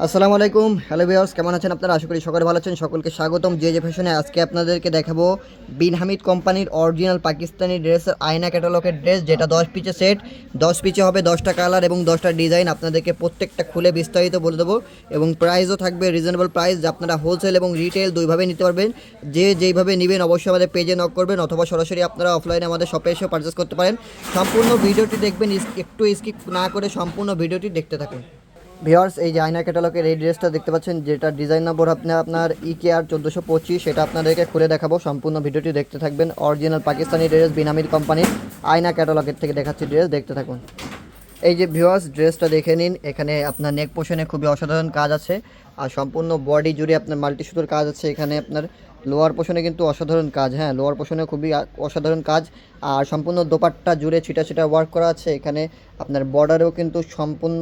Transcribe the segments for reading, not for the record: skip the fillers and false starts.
আসসালামু আলাইকুম, hello viewers, কেমন আছেন আপনারা? আশা করি সকলে ভালো আছেন। সকলকে স্বাগতম জে জে ফ্যাশনে। আজকে আপনাদেরকে দেখাবো বিন হামিদ কোম্পানির অরিজিনাল পাকিস্তানি ড্রেসের আয়না ক্যাটালগের ড্রেস, যেটা 10 পিচের সেট। 10 পিচে হবে 10টা কালার এবং 10টা ডিজাইন। আপনাদেরকে প্রত্যেকটা খুলে বিস্তারিত বলে দেবো এবং প্রাইসও থাকবে রিজনেবল প্রাইস, যে আপনারা হোলসেল এবং রিটেল দুইভাবে নিতে পারবেন। যে যেইভাবে নেবেন অবশ্যই আমাদের পেজে নক করবেন, অথবা সরাসরি আপনারা অফলাইনে আমাদের শপে এসেও পারচেস করতে পারেন। সম্পূর্ণ ভিডিওটি দেখবেন, একটু স্কিপ না করে সম্পূর্ণ ভিডিওটি দেখতে থাকুন। ভিওর্স, এই যে আয়না ক্যাটালগের এই ড্রেসটা দেখতে পাচ্ছেন, যেটা ডিজাইন নম্বর আপনার EKR 1425, সেটা আপনাদেরকে খুলে দেখাবো। সম্পূর্ণ ভিডিওটি দেখতে থাকবেন। অরিজিনাল পাকিস্তানি ড্রেস, বিন হামিদ কোম্পানির আয়না ক্যাটালগের থেকে দেখাচ্ছি ড্রেস, দেখতে থাকুন। এই যে ভিউয়ার্স, ড্রেসটা দেখে নিন। এখানে আপনার নেক পোর্শনে খুবই অসাধারণ কাজ আছে, আর সম্পূর্ণ বডি জুড়ে আপনার মাল্টি সুতোর কাজ আছে। এখানে আপনার লোয়ার পোর্শনে কিন্তু অসাধারণ কাজ, হ্যাঁ, লোয়ার পোর্শনে খুবই অসাধারণ কাজ। আর সম্পূর্ণ দোপাট্টা জুড়ে ছিটা ছিটা ওয়ার্ক করা আছে। এখানে আপনার বর্ডারেও কিন্তু সম্পূর্ণ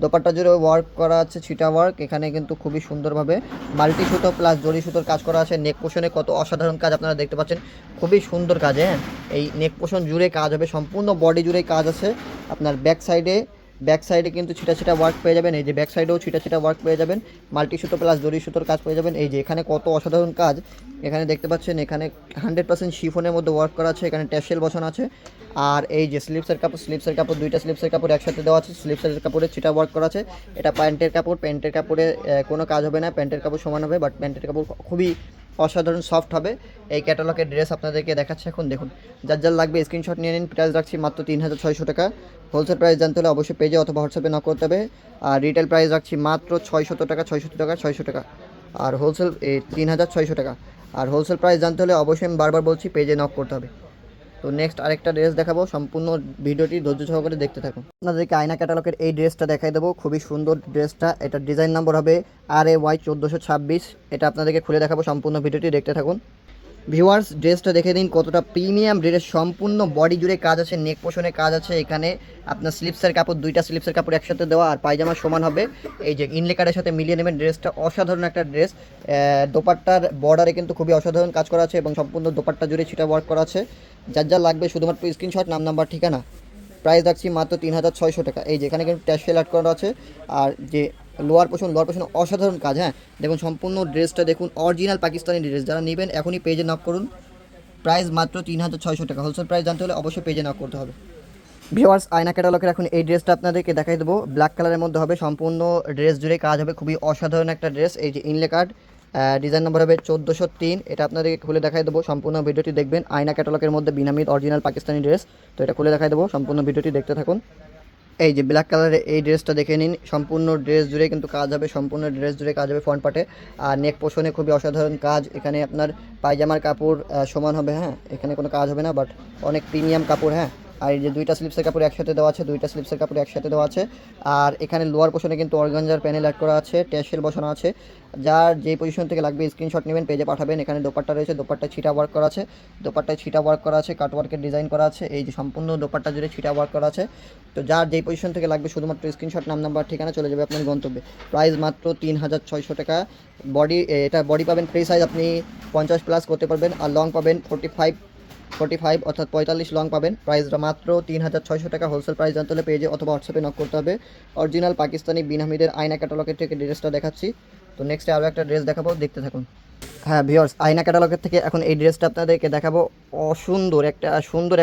দোপাট্টা জুড়ে ওয়ার্ক করা আছে, ছিটা ওয়ার্ক। এখানে কিন্তু খুবই সুন্দরভাবে মাল্টি সুতো প্লাস জরি সুতোর কাজ করা আছে। নেক পোর্শনে কত অসাধারণ কাজ আপনারা দেখতে পাচ্ছেন, খুবই সুন্দর কাজ, হ্যাঁ। এই নেক পোর্শন জুড়ে কাজ হবে, সম্পূর্ণ বডি জুড়ে কাজ আছে। আপনার ব্যাক সাইডে কিন্তু ছিটা ছিটা ওয়ার্ক পেয়ে যাবেন। এই যে ব্যাক সাইডেও ছিটা ছিটা ওয়ার্ক পেয়ে যাবেন, মাল্টি সুতো প্লাস জরি সুতোর কাজ পেয়ে যাবেন। এই যে এখানে কত অসাধারণ কাজ এখানে দেখতে পাচ্ছেন। এখানে 100% শিফনের মধ্যে ওয়ার্ক করা আছে। এখানে ট্যাসেল বসানো আছে। আর এই যে স্লিপসের কাপড়, দুইটা স্লিপসের কাপড় একসাথে দেওয়া আছে। স্লিপসের কাপড়ে ছিটা ওয়ার্ক করা আছে। এটা প্যান্টের কাপড়ে কোনো কাজ হবে না, প্যান্টের কাপড় সমান হবে, বাট প্যান্টের কাপড় খুবই অসাধারণ সফট হবে। এই ক্যাটালগের ড্রেস আপনাদেরকে দেখাচ্ছে এখন, দেখুন। যার যার লাগবে স্ক্রিনশট নিয়ে নিন। প্রাইস রাখছি মাত্র 3600 টাকা। হোলসেল প্রাইস জানতে হলে অবশ্যই পেজে অথবা হোয়াটসঅ্যাপে নক করতে হবে। আর রিটেল প্রাইস রাখছি মাত্র 600 টাকা, 600 টাকা। আর হোলসেল 3600 টাকা। আর হোলসেল প্রাইস জানতে হলে অবশ্যই আমি বারবার বলছি পেজে নক করতে হবে। তো নেক্সট আরেকটা ড্রেস দেখাবো, সম্পূর্ণ ভিডিওটি ধৈর্য সহকারে দেখতে থাকুন। আপনাদেরকে আয়না ক্যাটালগের এই ড্রেসটা দেখাই দেবো, খুবই সুন্দর ড্রেসটা। এটা ডিজাইন নম্বর হবে RAY 1426। এটা আপনাদেরকে খুলে দেখাবো, সম্পূর্ণ ভিডিওটি দেখতে থাকুন। ভিউয়ার্স, ড্রেসটা দেখে দিন কতটা প্রিমিয়াম ড্রেস। সম্পূর্ণ বডি জুড়ে কাজ আছে, নেক পোর্শনে কাজ আছে। এখানে আপনার স্লিপসের কাপড়, দুইটা স্লিপসের কাপড় একসাথে দেওয়া, আর পায়জামা সমান হবে। এই যে ইনলেকারের সাথে মিলিয়ে নেবেন। ড্রেসটা অসাধারণ একটা ড্রেস। দোপাট্টার বর্ডারে কিন্তু খুবই অসাধারণ কাজ করা আছে এবং সম্পূর্ণ দোপাট্টা জুড়ে ছিটা ওয়ার্ক করা আছে। যার যা লাগবে শুধুমাত্র স্ক্রিনশট, নাম নাম্বার ঠিকানা। প্রাইস রাখছি মাত্র 3600 টাকা। এই যেখানে কিন্তু ট্যাসেল অ্যাড করা আছে। আর যে লোয়ার পোর্শন অসাধারণ কাজ, হ্যাঁ। দেখুন সম্পূর্ণ ড্রেসটা দেখুন, অরিজিনাল পাকিস্তানি ড্রেস। যারা নেবেন এখনই পেজে নক করুন। প্রাইস মাত্র 3600 টাকা। হোলসেল প্রাইস জানতে হলে অবশ্যই পেজে নক করতে হবে। ভিউয়ার্স, আয়না ক্যাটালগের এখন এই ড্রেসটা আপনাদেরকে দেখাই দেবো। ব্ল্যাক কালারের মধ্যে হবে, সম্পূর্ণ ড্রেস জুড়ে কাজ হবে, খুবই অসাধারণ একটা ড্রেস। এই যে ইনলে কার্ড, ডিজাইন নম্বর হবে 1403। এটা আপনাদেরকে খুলে দেখাই দেবো, সম্পূর্ণ ভিডিওটি দেখবেন। আয়না ক্যাটালগের মধ্যে বিন হামিদ অরিজিনাল পাকিস্তানি ড্রেস। তো এটা খুলে দেখাই দেবো, সম্পূর্ণ ভিডিওটি দেখতে থাকুন। এই যে ব্ল্যাক কালারের এই ড্রেসটা দেখে নিন। সম্পূর্ণ ড্রেস জুড়ে কিন্তু কাজ হবে, সম্পূর্ণ ড্রেস জুড়ে কাজ হবে ফ্রন্ট পার্টে। আর নেক পোর্শনে খুবই অসাধারণ কাজ। এখানে আপনার পায়জামার কাপড় সমান হবে, হ্যাঁ। এখানে কোনো কাজ হবে না, বাট অনেক প্রিমিয়াম কাপড়, হ্যাঁ। আর এই যে দুইটা স্লিপসের কাপড় একসাথে দেওয়া আছে, আর এখানে লোয়ার পোর্শনে কিন্তু অর্গানজার প্যানেল অ্যাড করা আছে, ট্যাসেল বসানো আছে। যার যেই পজিশন থেকে লাগবে স্ক্রিনশট নেবেন, পেজে পাঠাবেন। এখানে দোপাট্টা রয়েছে, দোপাট্টায় ছিটা ওয়ার্ক করা আছে, কাট ওয়ার্কের ডিজাইন করা আছে। এই যে সম্পূর্ণ দোপাট্টা জুড়ে ছিটা ওয়ার্ক করা আছে। তো যার যেই পজিশন থেকে লাগবে শুধুমাত্র স্ক্রিনশট, নাম নাম্বার ঠিকানা, চলে যাবে আপনার গন্তব্যে। প্রাইস মাত্র 3600 টাকা। এটা বডি পাবেন ফ্রি সাইজ, আপনি 50+ করতে পারবেন। আর লং পাবেন 45 অর্থাৎ 45 লং পাবেন। প্রাইসটা মাত্র 3600 টাকা। হোলসেল প্রাইস জানতে হলে পেজে অথবা হোয়াটসঅ্যাপে নক করতে হবে। অরিজিনাল পাকিস্তানি বিন হামিদের আয়না ক্যাটালগের থেকে ড্রেসটা দেখাচ্ছি। তো নেক্সটে আরও একটা ড্রেস দেখাবো, দেখতে থাকুন। হ্যাঁ ভিউয়ার্স, আয়না ক্যাটালগের থেকে এখন এই ড্রেসটা আপনাদেরকে দেখাবো। সুন্দর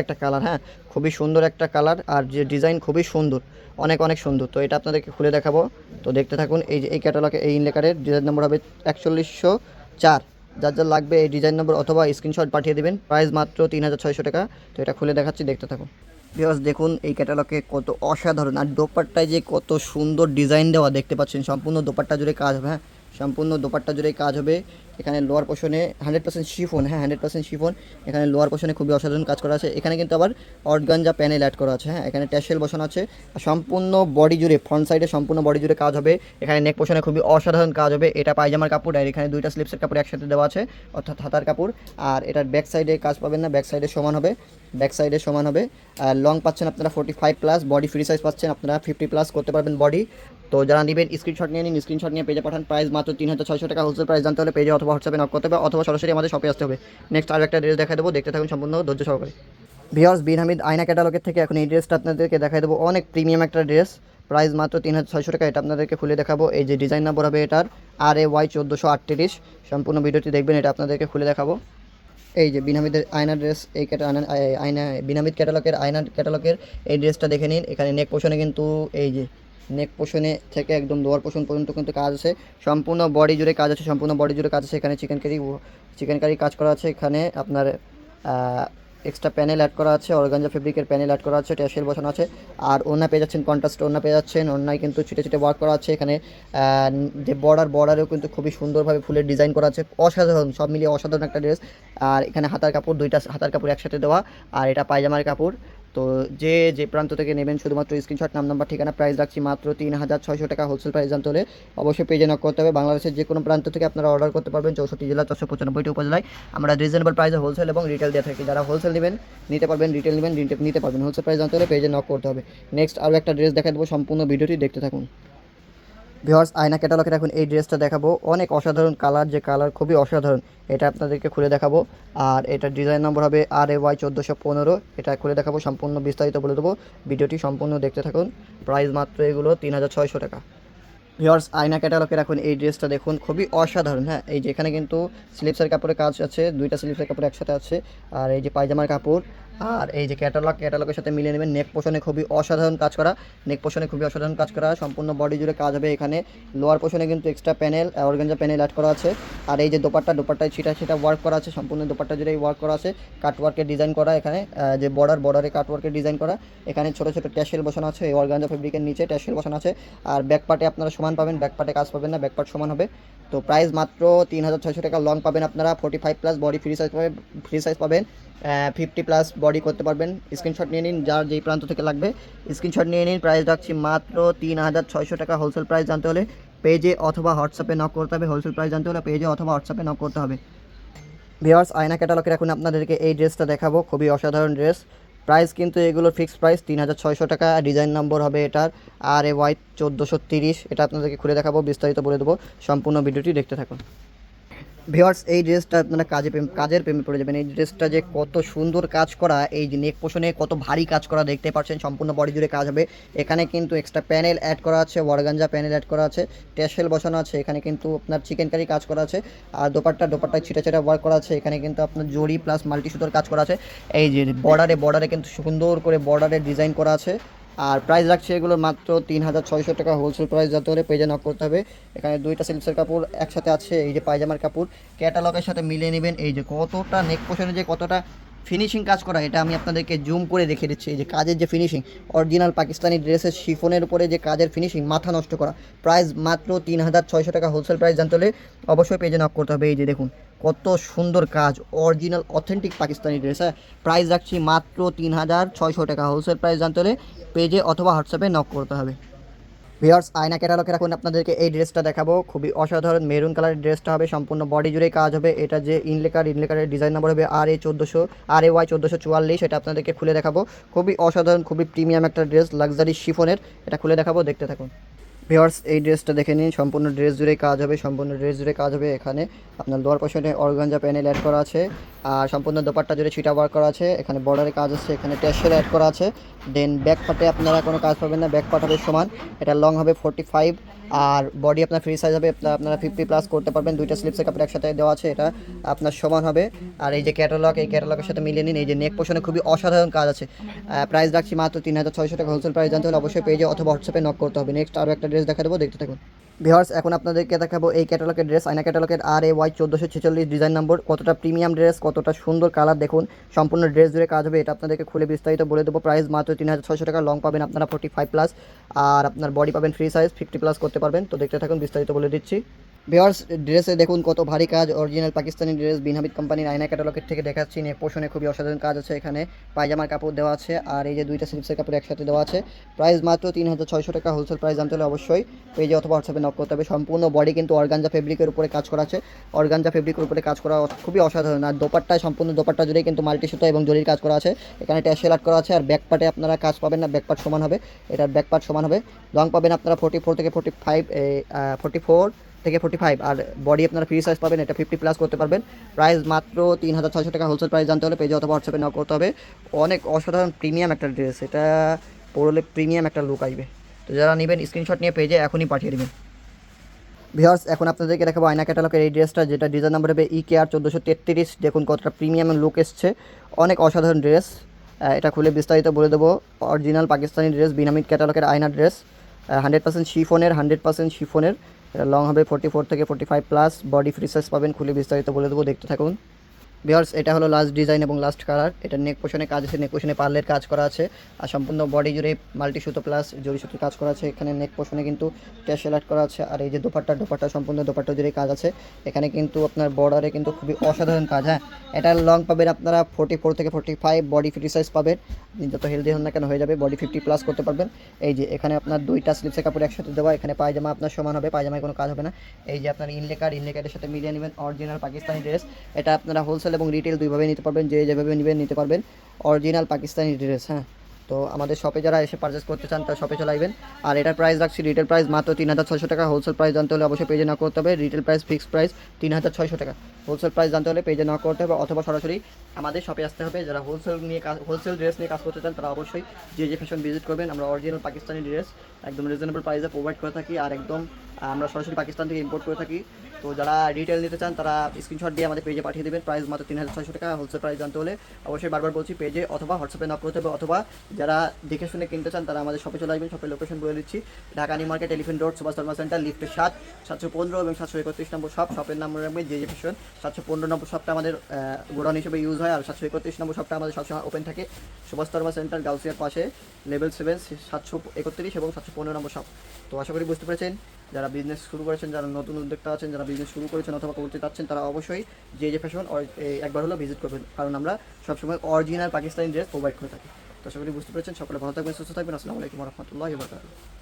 একটা কালার, হ্যাঁ, খুবই সুন্দর একটা কালার। আর যে ডিজাইন খুবই সুন্দর, অনেক সুন্দর। তো এটা আপনাদেরকে খুলে দেখাবো, তো দেখতে থাকুন। এই যে এই ক্যাটালগে এই ইনলেকারের ডিজাইন নম্বর হবে 4104। যার যার লাগবে এই ডিজাইন নম্বর অথবা স্ক্রিনশট পাঠিয়ে দেবেন। প্রাইস মাত্র 3600 টাকা। তো এটা খুলে দেখাচ্ছি, দেখতে থাকুন। ভিউয়ার্স, দেখুন এই ক্যাটালগে কত অসাধারণ, আর দোপাট্টায় যে কত সুন্দর ডিজাইন দেওয়া দেখতে পাচ্ছেন। সম্পূর্ণ দোপাট্টা জুড়ে কাজ হবে, হ্যাঁ, সম্পূর্ণ দোপাট্টা জুড়ে কাজ হবে। এখানে লোয়ার পোর্শনে 100% শিফন, হ্যাঁ, 100% শিফন। এখানে লোয়ার পোর্শনে খুবই অসাধারণ কাজ করা আছে। এখানে কিন্তু আবার অর্গানজা প্যানেল অ্যাড করা আছে, হ্যাঁ। এখানে ট্যাসেল বসানো আছে। আর সম্পূর্ণ বডি জুড়ে, ফ্রন্ট সাইডে সম্পূর্ণ বডি জুড়ে কাজ হবে। এখানে নেক পোর্শনে খুবই অসাধারণ কাজ হবে। এটা পায়জামার কাপড়, আর এখানে দুইটা স্লিপসের কাপড় একসাথে দেওয়া আছে, অর্থাৎ হাতার কাপড়। আর এটার ব্যাক সাইডে কাজ পাবেন না, ব্যাক সাইডে সমান হবে। আর লং পাচ্ছেন আপনারা 45+, বডি ফ্রি সাইজ পাচ্ছেন আপনারা 50+ করতে পারবেন বডি। তো যারা নেবেন স্ক্রিনশট নিয়ে নিন, স্ক্রিনশট নিয়ে পেজে পাঠান। প্রাইস মাত্র 3600 টাকা। হোলসেল প্রাইস জানতে হলে পেজে অথবা হোয়াটসঅ্যাপে নক করতে হবে, অথবা সরাসরি আমাদের শপে আসতে হবে। নেক্সট আরও একটা ড্রেস দেখাই দেবো, দেখতে থাকুন সম্পূর্ণ ধৈর্য সহকারে। ভিউয়ার্স, বিন হামিদ আয়না ক্যাটালগের থেকে এখন এই ড্রেসটা আপনাদেরকে দেখাই দেবো। অনেক প্রিমিয়াম একটা ড্রেস, প্রাইস মাত্র 3600 টাকা। এটা আপনাদেরকে খুলে দেখাবো। এই যে ডিজাইন নাম্বার হবে এটার RAY 1438। সম্পূর্ণ ভিডিওটি দেখবেন, এটা আপনাদেরকে খুলে দেখাবো। এই যে বিনামিদের আয়না ড্রেস, এই আয়না বিনামিদ ক্যাটালগের আয়নার ক্যাটালগের এই ড্রেসটা দেখে নিন। এখানে নেক পোর্শনে কিন্তু এই যে নেক পোর্শনে থেকে একদম লোয়ার পোর্শন পর্যন্ত কিন্তু কাজ আছে, সম্পূর্ণ বডি জুড়ে কাজ আছে, সম্পূর্ণ বডি জুড়ে কাজ আছে। এখানে চিকেন কারি কাজ করা আছে। এখানে আপনার এক্সট্রা প্যানেল অ্যাড করা আছে, অর্গানজা ফেব্রিকের প্যানেল অ্যাড করা আছে, ট্যাসেল বসানো আছে। আর ওড়না পেয়ে যাচ্ছেন, কন্ট্রাস্ট ওড়না পেয়ে যাচ্ছেন। ওড়নায় কিন্তু ছিটে ছিটে ওয়ার্ক করা আছে। এখানে যে বর্ডারেও কিন্তু খুবই সুন্দরভাবে ফুলের ডিজাইন করা আছে, অসাধারণ, সব মিলিয়ে অসাধারণ একটা ড্রেস। আর এখানে হাতার কাপড়, দুইটা হাতার কাপড় একসাথে দেওয়া, আর এটা পায়জামার কাপড়। তো যে প্রান্ত থেকে নেবেন শুধুমাত্র স্ক্রিনশট, নাম নাম্বার, ঠিকানা, প্রাইস রাখছি মাত্র 3600 টাকা। হোলসেল প্রাইস জানতে হলে অবশ্যই পেজে নক করতে হবে। বাংলাদেশের যে কোনো প্রান্ত থেকে আপনারা অর্ডার করতে পারবেন। 64 জেলা, 495টি উপজেলায় আমরা রিজনেবল প্রাইসে হোলসেল এবং রিটেল দিয়ে থাকি। যারা হোলসেল নেবেন নিতে পারবেন, রিটেল নেবেন নিতে পারবেন। হোলসেল প্রাইস জানতে হলে পেজে নক করতে হবে। নেক্সট আরও একটা ড্রেস দেখা দেবো, সম্পূর্ণ ভিডিওটি দেখতে থাকুন। ভিউয়ার্স, আয়না ক্যাটালগের এখন এই ড্রেসটা দেখাবো, অনেক অসাধারণ কালার, যে কালার খুবই অসাধারণ। এটা আপনাদেরকে খুলে দেখাবো। আর এটার ডিজাইন নম্বর হবে RAY 1415। এটা খুলে দেখাবো, সম্পূর্ণ বিস্তারিত বলে দেবো। ভিডিওটি সম্পূর্ণ দেখতে থাকুন। প্রাইস মাত্র এগুলো 3600 টাকা। ভিউয়ার্স, আয়না ক্যাটালগের এখন এই ড্রেসটা দেখুন, খুবই অসাধারণ। হ্যাঁ, এই যে এখানে কিন্তু স্লিপসের কাপড়ের কাজ আছে, দুইটা স্লিপসের কাপড় একসাথে আছে। আর এই যে পায়জামার কাপড়, আর এই যে ক্যাটালগের সাথে মিলিয়ে নেবেন। নেক পোর্শনে খুবই অসাধারণ কাজ করা, সম্পূর্ণ বডি জুড়ে কাজ হবে। এখানে লোয়ার পোর্শনে কিন্তু extra panel, organza panel add করা আছে। আর এই যে দোপাট্টায় ছিটা ওয়ার্ক করা আছে, সম্পূর্ণ দোপাট্টা জুড়ে ওয়ার্ক করা আছে, কাটওয়ার্কের ডিজাইন করা। এখানে যে বর্ডারে কাটওয়ার্কের ডিজাইন করা। এখানে ছোটো ছোটো ট্যাসেল বসানো আছে, এই অর্গানজা ফেব্রিকের নিচে ট্যাসেল বসানো আছে। আর ব্যাক পার্টে আপনারা সমান পাবেন, ব্যাক পার্টে কাজ পাবেন না, ব্যাক পার্ট সমান হবে। তো প্রাইস মাত্র 3600 টাকা। লং পাবেন আপনারা 45+, বডি ফ্রি সাইজ পাবেন। 50+ বডি করতে পারবেন। স্ক্রিনশট নিয়ে নিন, যার যেই প্রান্ত থেকে লাগবে স্ক্রিনশট নিয়ে নিন। প্রাইস রাখছি মাত্র 3600 টাকা। হোলসেল প্রাইস জানতে হলে পেজে অথবা হোয়াটসঅ্যাপে নক করতে হবে। হোলসেল প্রাইস জানতে হলে পেজে অথবা হোয়াটসঅ্যাপে নক করতে হবে। ভিউয়ার্স, আয়না ক্যাটালগের এখন আপনাদেরকে এই ড্রেসটা দেখাবো, খুবই অসাধারণ ড্রেস। প্রাইস কিন্তু এগুলোর ফিক্সড প্রাইস 3600 টাকা। ডিজাইন নম্বর হবে এটার RAY 1430। এটা আপনাদেরকে খুলে দেখাবো, বিস্তারিত বলে দেবো। সম্পূর্ণ ভিডিওটি দেখতে থাকুন। ভিউয়ার্স, এই ড্রেসটা আপনারা কাজের প্রেমে পড়ে যাবেন। এই ড্রেসটা যে কত সুন্দর কাজ করা, এই যে নেক পোর্শনে কত ভারী কাজ করা দেখতে পাচ্ছেন, সম্পূর্ণ বডি জুড়ে কাজ হবে। এখানে কিন্তু এক্সট্রা প্যানেল অ্যাড করা আছে, অর্গানজা প্যানেল অ্যাড করা আছে, ট্যাসেল বসানো আছে। এখানে কিন্তু আপনার চিকেন কারি কাজ করা আছে। আর দোপাট্টায় ছিটা ওয়ার্ক করা আছে। এখানে কিন্তু আপনার জড়ি প্লাস মাল্টি সুতোর কাজ করা আছে। এই যে বর্ডারে কিন্তু সুন্দর করে বর্ডারে ডিজাইন করা আছে। আর প্রাইস রাখছে এগুলো মাত্র 3600 টাকা। হোলসেল প্রাইস যাতে হলে পেজে নক করতে হবে। এখানে দুইটা সিল্পসের কাপড় একসাথে আছে, এই যে পায়জামার কাপড় ক্যাটালগের সাথে মিলিয়ে নেবেন। এই যে কতটা নেক পোর্শনে যে কতটা ফিনিশিং কাজ করা, এটা আমি আপনাদেরকে জুম করে দেখে দিচ্ছি। এই যে কাজের যে ফিনিশিং, অরিজিনাল পাকিস্তানি ড্রেসের শিফনের উপরে যে কাজের ফিনিশিং, মাথা নষ্ট করা। প্রাইস মাত্র 3600 টাকা। হোলসেল প্রাইস জানতে হলে অবশ্যই পেজে নক করতে হবে। এই যে দেখুন কত সুন্দর কাজ, অরিজিনাল অথেন্টিক পাকিস্তানি ড্রেস। হ্যাঁ, প্রাইস রাখছি মাত্র 3600 টাকা। হোলসেল প্রাইস জানতে হলে পেজে অথবা হোয়াটসঅ্যাপে নক করতে হবে। ভিউয়ার্স, আয়না ক্যাটালগের এখন আপনাদেরকে এই ড্রেসটা দেখাবো, খুবই অসাধারণ মেরুন কালারের ড্রেসটা হবে, সম্পূর্ণ বডি জুড়ে কাজ হবে। এটা যে ইনলেকারের ডিজাইন নাম্বার হবে RAY 1444। এটা আপনাদেরকে খুলে দেখাবো, খুবই অসাধারণ, খুবই প্রিমিয়াম একটা ড্রেস, লাক্সারি শিফনের। এটা খুলে দেখাবো, দেখতে থাকুন। ভিউয়ার্স, এই ড্রেসটা দেখে নিন, সম্পূর্ণ ড্রেস জুড়ে কাজ হবে। এখানে আপনার লোয়ার পোর্শনে অর্গানজা প্যানেল অ্যাড করা আছে। আর সম্পূর্ণ দোপাট্টা জুড়ে ছিটা ওয়ার্ক করা আছে। এখানে বর্ডারে কাজ আছে, এখানে ট্যাসেল অ্যাড করা আছে। দেন ব্যাক পার্টে আপনারা কোনো কাজ পাবেন না, ব্যাক পার্ট হবে সমান। এটা লং হবে 45। আর বডি আপনার ফ্রি সাইজ হবে, আপনারা 50+ করতে পারবেন। দুইটা স্লিপসের কাপড় একসাথে দেওয়া আছে, এটা আপনার সমান হবে। আর এই যে এই ক্যাটালগের সাথে মিলিয়ে নিন। এই যে নেক পোর্শনে খুবই অসাধারণ কাজ আছে। প্রাইস রাখছি মাত্র 3600 টাকা। হোলসেল প্রাইস জানতে হলে অবশ্যই পেজে অথবা হোয়াটসঅ্যাপে নক করতে হবে। নেক্সট আরও একটা ড্রেস দেখা দেবো, দেখতে থাকুন। ভিউয়ার্স, এখন আপনাদেরকে দেখাবো এই ক্যাটালগের ড্রেস, আয়না ক্যাটালগের RAY 1446 ডিজাইন নম্বর। কতটা প্রিমিয়াম ড্রেস, কতটা সুন্দর কালার দেখুন, সম্পূর্ণ ড্রেস জুড়ে কাজ হবে। এটা আপনাদেরকে খুলে বিস্তারিত বলে দেবো। প্রাইস মাত্র 3600 টাকা। লং পাবেন আপনারা 45+, আর আপনার বডি পাবেন ফ্রি সাইজ, 50+ করতে পারবেন। তো দেখতে থাকুন, বিস্তারিত বলে দিচ্ছি। ভিউয়ার্স, ড্রেসে দেখুন কত ভারী কাজ, অরিজিনাল পাকিস্তানি ড্রেস, বিন হামিদ কোম্পানির আয়না ক্যাটালগের থেকে দেখাচ্ছি। নেক পোর্শনে খুবই অসাধারণ কাজ আছে। এখানে পায়জামার কাপড় দেওয়া আছে, আর এই যে দুইটা স্লিপসের কাপড় একসাথে দেওয়া আছে। প্রাইস মাত্র 3600 টাকা। হোলসেল প্রাইস জানতে হলে অবশ্যই পেজে অথবা হোয়াটসঅ্যাপে নক করতে হবে। সম্পূর্ণ বডি কিন্তু অর্গানজা ফেব্রিকের উপরে কাজ করা আছে, কাজ করা খুবই অসাধারণ। আর সম্পূর্ণ দোপাট্টা জুড়ে কিন্তু মাল্টি সুতো এবং জরির কাজ করা আছে। এখানে ট্যাসেল আর্ট করা আছে। আর ব্যাক পার্টে আপনারা কাজ পাবেন না, ব্যাক পার্ট সমান হবে। এটার ব্যাক পার্ট সমান হবে। লং পাবেন আপনারা 44 থেকে 45, আর বডি আপনারা ফ্রি সাইজ পাবেন। এটা 50+ করতে পারবেন। প্রাইস মাত্র 3600 টাকা। হোলসেল প্রাইস জানতে হলে পেজে অথবা হোয়াটসঅ্যাপে নক করতে হবে। অনেক অসাধারণ প্রিমিয়াম একটা ড্রেস, এটা পরলে প্রিমিয়াম একটা লুক আসবে। তো যারা নেবেন স্ক্রিনশট নিয়ে পেজে এখনই পাঠিয়ে দেবেন। ভিউয়ার্স, এখন আপনাদেরকে দেখাবো আয়না ক্যাটালগের এই ড্রেসটা, যেটা ডিজাইন নাম্বার হবে EKR 1433। দেখুন কতটা প্রিমিয়াম লুক এসছে, অনেক অসাধারণ ড্রেস। এটা খুলে বিস্তারিত বলে দেবো। অরিজিনাল পাকিস্তানি ড্রেস, বিন হামিদ ক্যাটালগের আয়না ড্রেস, 100% শিফনের, 100% শিফনের। এটা লং হবে 44 থেকে 45+, বডি ফ্রি সাইজ পাবেন। খুলে বিস্তারিত বলে দেবো, দেখতে থাকুন। ভিউয়ার্স, এটা হলো লাস্ট ডিজাইন এবং লাস্ট কালার। এটা নেক পোশনে কাজ আছে, নেক পোশনে পার্লের কাজ করা আছে, আর সম্পূর্ণ বডি জুড়ে মাল্টি সুতো প্লাস জরি সুতো কাজ করা আছে। এখানে নেক পোশনে কিন্তু টেসেলাইট করা আছে, আর এই যে দোপাট্টা সম্পূর্ণ দোপাট্টা জুড়ে কাজ আছে। এখানে কিন্তু আপনার বর্ডারে কিন্তু খুবই অসাধারণ কাজ। হ্যাঁ, এটার লং পাবেন আপনারা 44 থেকে 45, বডি ফ্রি সাইজ পাবেন। আপনি যত হেলদি হন না কেন হয়ে যাবে, বডি 50+ করতে পারবেন। এই যে এখানে আপনার দুইটা স্লিপসের কাপড় একসাথে দেওয়া, এখানে পায়জামা আপনার সমান হবে, পায়জামায় কোনো কাজ হবে না। এই যে আপনার ইনলেকারের সাথে মিলিয়ে নেবেন অরিজিনাল পাকিস্তানি ড্রেস। এটা আপনারা হোলসেল এবং রিটেল দুইভাবে নিতে পারবেন, যেভাবে নেবেন নিতে পারবেন। Original Pakistani dress. হ্যাঁ, তো আমাদের শপে যারা এসে পারচেস করতে চান তারা শপে চলে আসবেন। আর এটার প্রাইস রাখছি, রিটেল প্রাইস মাত্র 3600 টাকা। হোলসেল প্রাইস জানতে হলে অবশ্যই পেজে না করতে হবে। রিটেল প্রাইস ফিক্সড প্রাইস 3600 টাকা। হোলসেল প্রাইস জানতে হলে পেজে না করতে হবে, অথবা সরাসরি আমাদের শপে আসতে হবে। যারা হোলসেল ড্রেস নিয়ে কাজ করতে চান তারা অবশ্যই যে ফ্যাশন ভিজিট করবেন। আমরা অরিজিনাল পাকিস্তানি ড্রেস একদম রিজনেবল প্রাইসে প্রোভাইড করে থাকি, আর একদম আমরা সরাসরি পাকিস্তান থেকে ইম্পোর্ট করে থাকি। তো যারা রিটেল নিতে চান তারা স্ক্রিনশট দিয়ে আমাদের পেজে পাঠিয়ে দেবেন। প্রাইস মাত্র 3600 টাকা। হোলসেল প্রাইস জানতে হলে অবশ্যই বারবার বলছি পেজে অথবা হোয়াটসঅ্যাপে নক করতে হবে, অথবা যারা দেখে শুনে কিনতে চান তারা আমাদের শপে চলে আসবেন। শপের লোকেশন বলে দিচ্ছি, Dhaka New Market, Elephant Road, Subhash Sharma Centre, লিফটে 7, 715 এবং 731 নম্বর শপ। শপের নাম রাখবে যে ফ্যাশন। 715 নম্বর শপটা আমাদের গোডাউন হিসেবে ইউজ হয়, আর 731 নম্বর শপটা আমাদের সবসময় ওপেন থাকে। সুভাষ শর্মা সেন্টার, গাউসিয়ার পাশে, লেভেল 7, 731 এবং 715 নম্বর শপ। তো আশা করি বুঝতে পেরেছেন। যারা বিজনেস শুরু করেছেন, যারা নতুন উদ্যোক্তা আছেন, যারা বিজনেস শুরু করেছেন অথবা করতে চাচ্ছেন, তারা অবশ্যই যে ফ্যাশন একবার হলো ভিজিট করবেন, কারণ আমরা সবসময় অরিজিনাল পাকিস্তানি ড্রেস প্রোভাইড করে থাকি। তো আশা করি বুঝতে পেরেছেন। সকলে ভালো থাকবেন, সুস্থ থাকবেন। আসসালামু আলাইকুম ওয়া রাহমাতুল্লাহি ওয়া বারাকাতুহু।